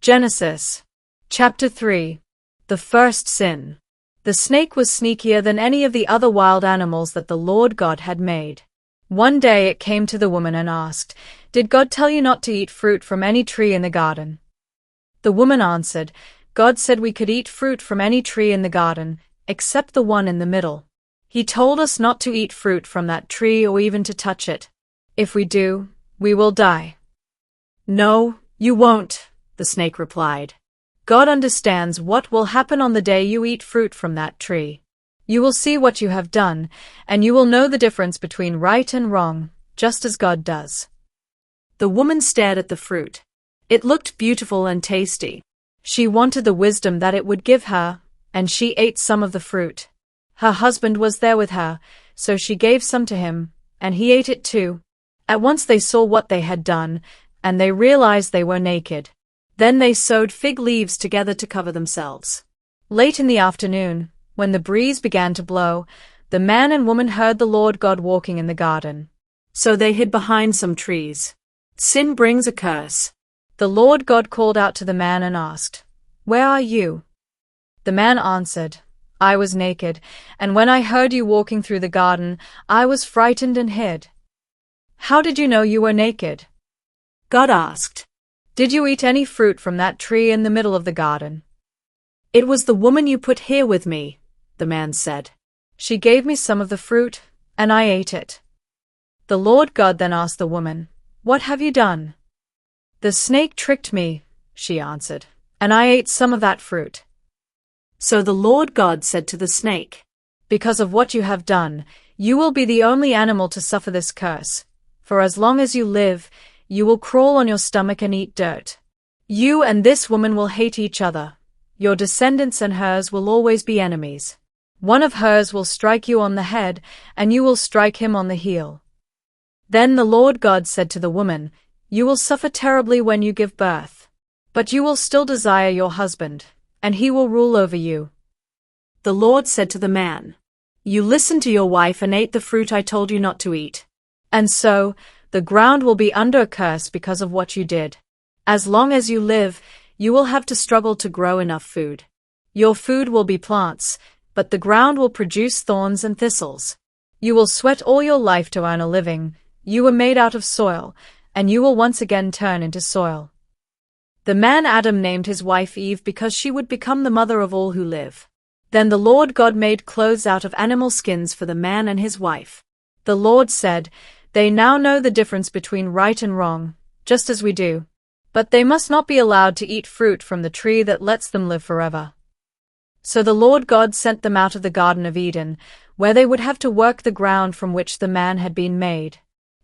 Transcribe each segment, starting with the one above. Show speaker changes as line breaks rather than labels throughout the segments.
Genesis. Chapter 3. The First Sin. The snake was sneakier than any of the other wild animals that the Lord God had made. One day it came to the woman and asked, "Did God tell you not to eat fruit from any tree in the garden?" The woman answered, "God said we could eat fruit from any tree in the garden, except the one in the middle. He told us not to eat fruit from that tree or even to touch it. If we do, we will die." "No, you won't," the snake replied. "God understands what will happen on the day you eat fruit from that tree. You will see what you have done, and you will know the difference between right and wrong, just as God does." The woman stared at the fruit. It looked beautiful and tasty. She wanted the wisdom that it would give her, and she ate some of the fruit. Her husband was there with her, so she gave some to him, and he ate it too. At once they saw what they had done, and they realized they were naked. Then they sewed fig leaves together to cover themselves. Late in the afternoon, when the breeze began to blow, the man and woman heard the Lord God walking in the garden. So they hid behind some trees. Sin brings a curse. The Lord God called out to the man and asked, "Where are you?" The man answered, "I was naked, and when I heard you walking through the garden, I was frightened and hid." "How did you know you were naked?" God asked. "Did you eat any fruit from that tree in the middle of the garden?" "It was the woman you put here with me," the man said. "She gave me some of the fruit, and I ate it." The Lord God then asked the woman, "What have you done?" "The snake tricked me," she answered, "and I ate some of that fruit." So the Lord God said to the snake, "Because of what you have done, you will be the only animal to suffer this curse. For as long as you live, you will crawl on your stomach and eat dirt. You and this woman will hate each other. Your descendants and hers will always be enemies. One of hers will strike you on the head, and you will strike him on the heel." Then the Lord God said to the woman, "You will suffer terribly when you give birth. But you will still desire your husband, and he will rule over you." The Lord said to the man, "You listened to your wife and ate the fruit I told you not to eat. And so, the ground will be under a curse because of what you did. As long as you live, you will have to struggle to grow enough food. Your food will be plants, but the ground will produce thorns and thistles. You will sweat all your life to earn a living. You were made out of soil, and you will once again turn into soil." The man Adam named his wife Eve because she would become the mother of all who live. Then the Lord God made clothes out of animal skins for the man and his wife. The Lord said, "They now know the difference between right and wrong, just as we do. But they must not be allowed to eat fruit from the tree that lets them live forever." So the Lord God sent them out of the Garden of Eden, where they would have to work the ground from which the man had been made.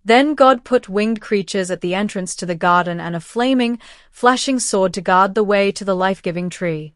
Then God put winged creatures at the entrance to the garden and a flaming, flashing sword to guard the way to the life-giving tree.